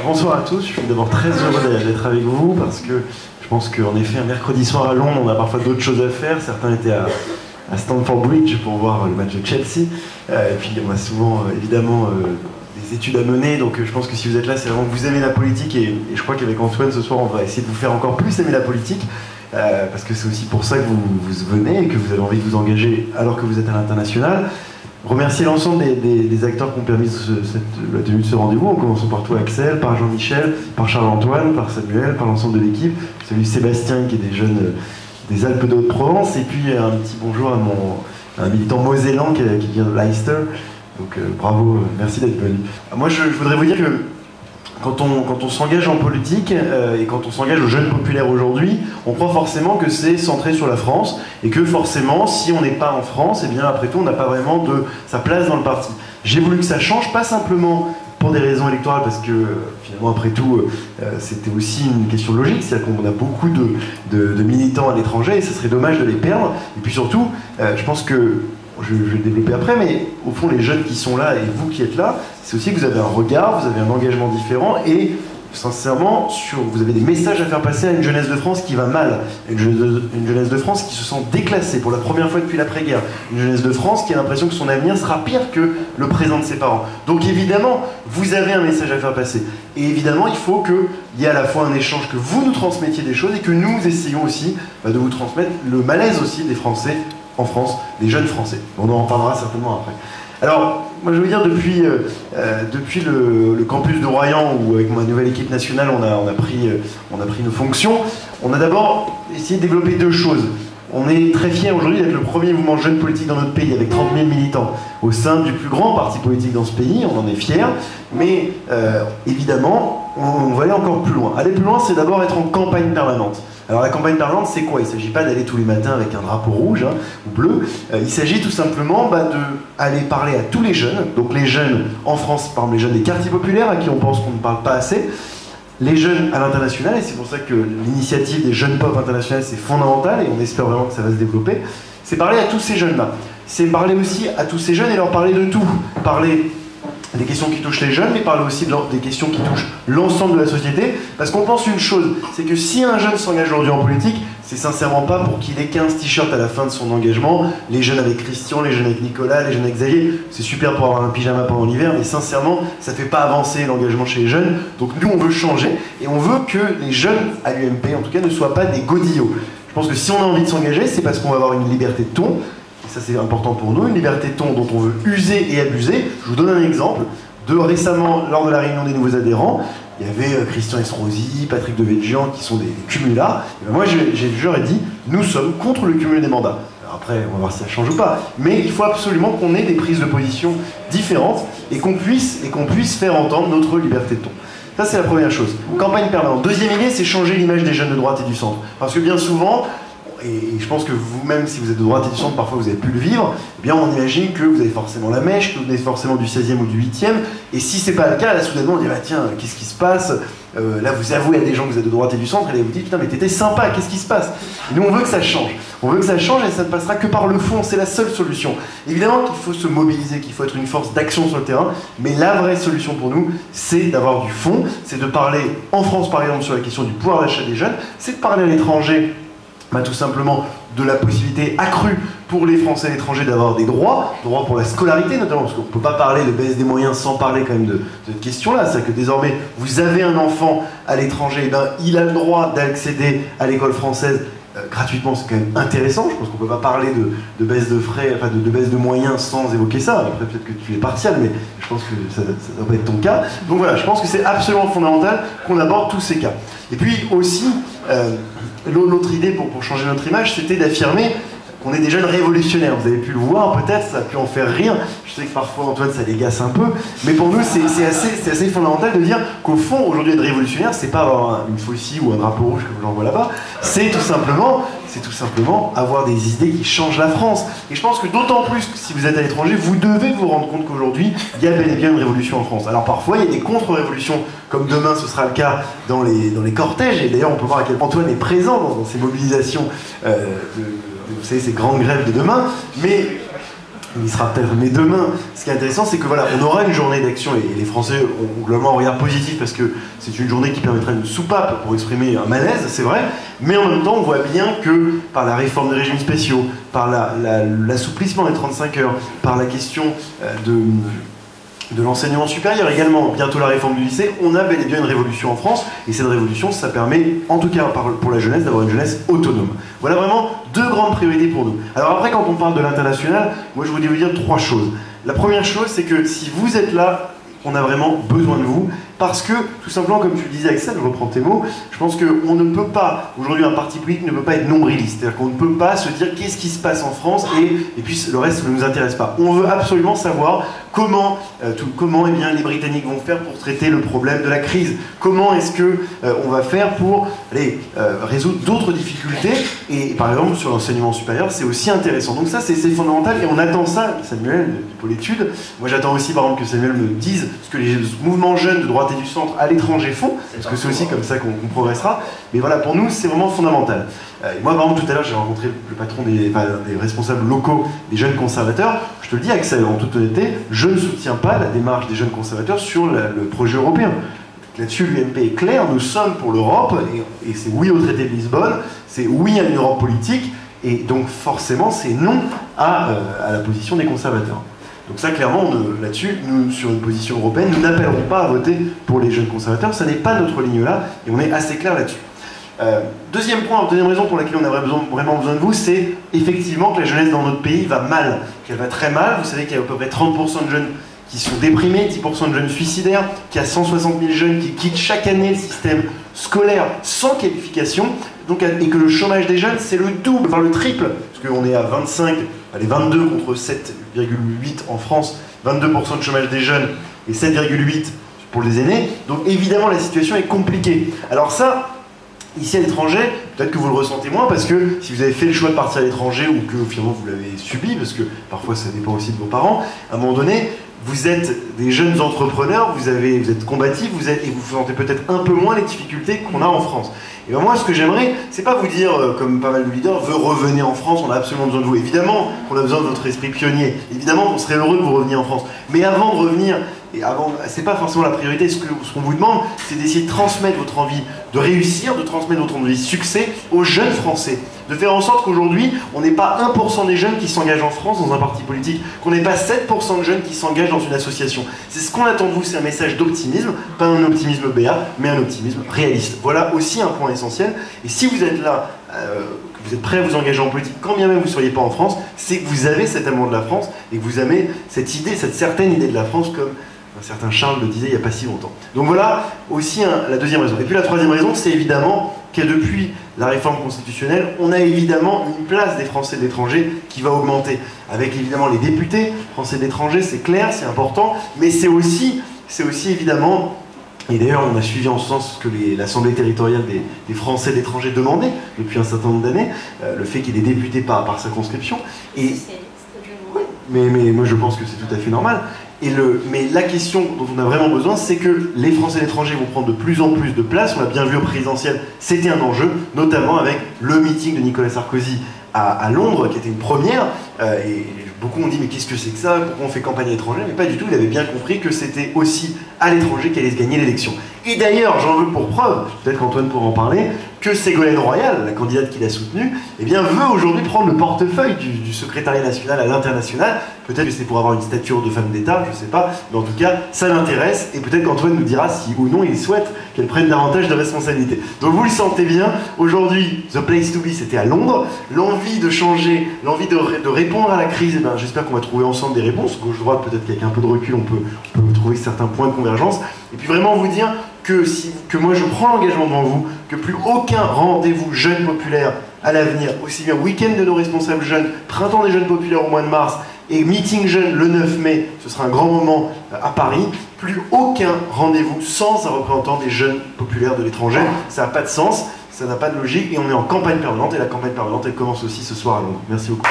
bonsoir à tous, je suis d'abord très heureux d'être avec vous parce que je pense qu'en effet un mercredi soir à Londres on a parfois d'autres choses à faire. Certains étaient à Stamford Bridge pour voir le match de Chelsea et puis on a souvent évidemment des études à mener, donc je pense que si vous êtes là c'est vraiment que vous aimez la politique et je crois qu'avec Antoine ce soir on va essayer de vous faire encore plus aimer la politique parce que c'est aussi pour ça que vous venez et que vous avez envie de vous engager alors que vous êtes à l'international. Remercier l'ensemble des acteurs qui ont permis la tenue de ce rendez-vous, en commençant par toi Axel, par Jean-Michel, par Charles-Antoine, par Samuel, par l'ensemble de l'équipe. Salut Sébastien qui est des jeunes des Alpes de Haute-Provence, et puis un petit bonjour à un militant mosellan qui vient de Leicester. Donc bravo, merci d'être venu. Moi je voudrais vous dire que quand on s'engage en politique et quand on s'engage aux jeunes populaires aujourd'hui, on croit forcément que c'est centré sur la France et que forcément, si on n'est pas en France, et bien après tout, on n'a pas vraiment sa place dans le parti. J'ai voulu que ça change, pas simplement pour des raisons électorales, parce que finalement, après tout, c'était aussi une question logique, c'est-à-dire qu'on a beaucoup de militants à l'étranger et ce serait dommage de les perdre. Et puis surtout, je pense que je vais le développer après, mais au fond, les jeunes qui sont là et vous qui êtes là, c'est aussi que vous avez un regard, vous avez un engagement différent et, sincèrement, vous avez des messages à faire passer à une jeunesse de France qui va mal, une jeunesse de France qui se sent déclassée pour la première fois depuis l'après-guerre, une jeunesse de France qui a l'impression que son avenir sera pire que le présent de ses parents. Donc évidemment, vous avez un message à faire passer. Et évidemment, il faut qu'il y ait à la fois un échange, que vous nous transmettiez des choses et que nous essayons aussi de vous transmettre le malaise aussi des Français en France, des jeunes Français. On en parlera certainement après. Alors, moi je veux dire, depuis le campus de Royan, où avec ma nouvelle équipe nationale, on a pris nos fonctions, on a d'abord essayé de développer deux choses. On est très fiers aujourd'hui d'être le premier mouvement jeune politique dans notre pays, avec 30 000 militants, au sein du plus grand parti politique dans ce pays, on en est fiers, mais évidemment, on va aller encore plus loin. Aller plus loin, c'est d'abord être en campagne permanente. Alors la campagne permanente, c'est quoi? Il ne s'agit pas d'aller tous les matins avec un drapeau rouge ou bleu, il s'agit tout simplement d'aller parler à tous les jeunes, donc les jeunes en France, par exemple les jeunes des quartiers populaires, à qui on pense qu'on ne parle pas assez, les jeunes à l'international, et c'est pour ça que l'initiative des jeunes pop internationales c'est fondamental, et on espère vraiment que ça va se développer, c'est parler à tous ces jeunes-là. C'est parler aussi à tous ces jeunes et leur parler de tout. Parler des questions qui touchent les jeunes, mais parler aussi des questions qui touchent l'ensemble de la société, parce qu'on pense une chose, c'est que si un jeune s'engage aujourd'hui en politique, c'est sincèrement pas pour qu'il ait 15 t-shirts à la fin de son engagement, les jeunes avec Christian, les jeunes avec Nicolas, les jeunes avec Xavier, c'est super pour avoir un pyjama pendant l'hiver, mais sincèrement, ça fait pas avancer l'engagement chez les jeunes, donc nous on veut changer, et on veut que les jeunes à l'UMP, en tout cas, ne soient pas des godillots. Je pense que si on a envie de s'engager, c'est parce qu'on va avoir une liberté de ton, ça c'est important pour nous, une liberté de ton dont on veut user et abuser. Je vous donne un exemple. Récemment, lors de la réunion des nouveaux adhérents, il y avait Christian Estrosi, Patrick Devedjian qui sont des cumulards. Et ben moi j'aurais dit, nous sommes contre le cumul des mandats. Alors après, on va voir si ça change ou pas. Mais il faut absolument qu'on ait des prises de position différentes et qu'on puisse faire entendre notre liberté de ton. Ça c'est la première chose. Campagne permanente. Deuxième idée, c'est changer l'image des jeunes de droite et du centre. Parce que bien souvent, et je pense que vous-même, si vous êtes de droite et du centre, parfois vous avez pu le vivre, eh bien on imagine que vous avez forcément la mèche, que vous venez forcément du 16e ou du 8e, et si c'est pas le cas, là soudainement on dit bah tiens, qu'est-ce qui se passe? Là vous avouez à des gens que vous êtes de droite et du centre, et là vous dites putain mais t'étais sympa, qu'est-ce qui se passe? Et nous on veut que ça change. On veut que ça change et ça ne passera que par le fond, c'est la seule solution. Évidemment qu'il faut se mobiliser, qu'il faut être une force d'action sur le terrain, mais la vraie solution pour nous, c'est d'avoir du fond, c'est de parler en France par exemple sur la question du pouvoir d'achat des jeunes, c'est de parler à l'étranger, tout simplement de la possibilité accrue pour les Français à l'étranger d'avoir des droits pour la scolarité notamment, parce qu'on ne peut pas parler de baisse des moyens sans parler quand même de cette question-là. C'est-à-dire que désormais, vous avez un enfant à l'étranger, il a le droit d'accéder à l'école française gratuitement, c'est quand même intéressant. Je pense qu'on ne peut pas parler de baisse de frais, enfin de baisse de moyens sans évoquer ça. Après, peut-être que tu es partial, mais je pense que ça ne doit pas être ton cas. Donc voilà, je pense que c'est absolument fondamental qu'on aborde tous ces cas. Et puis aussi, l'autre idée pour changer notre image, c'était d'affirmer qu'on est des jeunes révolutionnaires. Vous avez pu le voir, peut-être, ça a pu en faire rire. Je sais que parfois, Antoine, ça l'égace un peu. Mais pour nous, c'est assez fondamental de dire qu'au fond, aujourd'hui, être révolutionnaire, c'est pas avoir une faucille ou un drapeau rouge comme j'en vois là-bas. C'est tout simplement avoir des idées qui changent la France. Et je pense que d'autant plus que si vous êtes à l'étranger, vous devez vous rendre compte qu'aujourd'hui, il y a bel et bien une révolution en France. Alors parfois, il y a des contre-révolutions, comme demain ce sera le cas dans les cortèges. Et d'ailleurs, on peut voir à quel point Antoine est présent dans ces mobilisations vous savez, ces grandes grèves de demain, mais il y sera peut-être. Mais demain, ce qui est intéressant, c'est que voilà, on aura une journée d'action et les Français ont globalement un regard positif parce que c'est une journée qui permettra une soupape pour exprimer un malaise, c'est vrai. Mais en même temps, on voit bien que par la réforme des régimes spéciaux, par l'assouplissement des 35 heures, par la question de l'enseignement supérieur également, bientôt la réforme du lycée, on a bel et bien une révolution en France, et cette révolution, ça permet, en tout cas pour la jeunesse, d'avoir une jeunesse autonome. Voilà vraiment deux grandes priorités pour nous. Alors après, quand on parle de l'international, moi je voulais vous dire trois choses. La première chose, c'est que si vous êtes là, on a vraiment besoin de vous, parce que, tout simplement, comme tu le disais Axel, je reprends tes mots, je pense qu'on ne peut pas, aujourd'hui un parti politique ne peut pas être nombriliste, c'est-à-dire qu'on ne peut pas se dire qu'est-ce qui se passe en France et puis le reste ne nous intéresse pas. On veut absolument savoir comment eh bien, les Britanniques vont faire pour traiter le problème de la crise, comment est-ce qu'on va faire pour résoudre d'autres difficultés, et par exemple sur l'enseignement supérieur, c'est aussi intéressant. Donc ça, c'est fondamental, et on attend ça, Samuel, du pôle études. Moi j'attends aussi par exemple que Samuel me dise ce que les mouvements jeunes de droite et du centre à l'étranger font, parce que c'est aussi comme ça qu'on progressera. Mais voilà, pour nous, c'est vraiment fondamental. Moi, par exemple, tout à l'heure, j'ai rencontré le patron des responsables locaux des jeunes conservateurs. Je te le dis, Axel, en toute honnêteté, je ne soutiens pas la démarche des jeunes conservateurs sur le projet européen. Là-dessus, l'UMP est clair, nous sommes pour l'Europe, et c'est oui au traité de Lisbonne, c'est oui à une Europe politique, et donc forcément, c'est non à la position des conservateurs. Donc ça, clairement, là-dessus, nous, sur une position européenne, nous n'appellerons pas à voter pour les jeunes conservateurs, ça n'est pas notre ligne là, et on est assez clair là-dessus. Deuxième point, deuxième raison pour laquelle on a vraiment besoin de vous, c'est effectivement que la jeunesse dans notre pays va mal, qu'elle va très mal. Vous savez qu'il y a à peu près 30% de jeunes qui sont déprimés, 10% de jeunes suicidaires, qu'il y a 160 000 jeunes qui quittent chaque année le système scolaire sans qualification, donc, et que le chômage des jeunes, c'est le double, voire le triple, parce qu'on est à 22 contre 7,8 en France, 22% de chômage des jeunes et 7,8 pour les aînés, donc évidemment la situation est compliquée. Alors ça, ici à l'étranger, peut-être que vous le ressentez moins parce que si vous avez fait le choix de partir à l'étranger ou que finalement vous l'avez subi, parce que parfois ça dépend aussi de vos parents, à un moment donné, vous êtes des jeunes entrepreneurs, vous êtes combatifs, et vous sentez peut-être un peu moins les difficultés qu'on a en France. Et ben moi, ce que j'aimerais, c'est pas vous dire, comme pas mal de leaders, revenez en France, on a absolument besoin de vous. Évidemment qu'on a besoin de votre esprit pionnier. Évidemment qu'on serait heureux de vous revenir en France. Mais avant de revenir, c'est pas forcément la priorité. Ce qu'on vous demande, c'est d'essayer de transmettre votre envie de réussir, de transmettre votre envie de succès aux jeunes Français. De faire en sorte qu'aujourd'hui, on n'ait pas 1% des jeunes qui s'engagent en France dans un parti politique, qu'on n'ait pas 7% de jeunes qui s'engagent dans une association. C'est ce qu'on attend de vous, c'est un message d'optimisme, pas un optimisme béat, mais un optimisme réaliste. Voilà aussi un point essentiel. Et si vous êtes là, que vous êtes prêt à vous engager en politique, quand bien même vous ne seriez pas en France, c'est que vous avez cet amour de la France et que vous avez cette idée, cette certaine idée de la France comme un certain Charles le disait il n'y a pas si longtemps. Donc voilà aussi la deuxième raison. Et puis la troisième raison, c'est évidemment que depuis la réforme constitutionnelle, on a évidemment une place des Français de l'étranger qui va augmenter. Avec évidemment les députés Français de l'étranger, c'est clair, c'est important, mais c'est aussi évidemment, et d'ailleurs on a suivi en ce sens ce que l'Assemblée territoriale des Français de l'étranger demandait depuis un certain nombre d'années, le fait qu'il y ait des députés par circonscription. Mais moi je pense que c'est tout à fait normal. Mais la question dont on a vraiment besoin, c'est que les Français de l'étranger vont prendre de plus en plus de place. On l'a bien vu au présidentiel, c'était un enjeu, notamment avec le meeting de Nicolas Sarkozy à Londres, qui était une première. Et beaucoup ont dit, mais qu'est-ce que c'est que ça? Pourquoi on fait campagne à l'étranger? Mais pas du tout, il avait bien compris que c'était aussi à l'étranger qu'allait se gagner l'élection. Et d'ailleurs, j'en veux pour preuve, peut-être qu'Antoine pourra en parler, que Ségolène Royal, la candidate qu'il a soutenue, eh bien, veut aujourd'hui prendre le portefeuille du secrétariat national à l'international. Peut-être que c'est pour avoir une stature de femme d'État, je ne sais pas, mais en tout cas, ça l'intéresse, et peut-être qu'Antoine nous dira si ou non il souhaite qu'elle prenne davantage de responsabilités. Donc vous le sentez bien, aujourd'hui, The Place to Be, c'était à Londres, l'envie de changer, l'envie de répondre à la crise, eh bien, j'espère qu'on va trouver ensemble des réponses, gauche-droite, peut-être qu'avec un peu de recul, on peut trouver certains points de convergence, et puis vraiment vous dire que moi je prends l'engagement devant vous, que plus aucun rendez-vous jeune populaire à l'avenir, aussi bien week-end de nos responsables jeunes, printemps des jeunes populaires au mois de mars, et meeting jeune le 9 mai, ce sera un grand moment à Paris, plus aucun rendez-vous sans un représentant des jeunes populaires de l'étranger, ça n'a pas de sens, ça n'a pas de logique, et on est en campagne permanente, et la campagne permanente elle commence aussi ce soir à Londres. Merci beaucoup.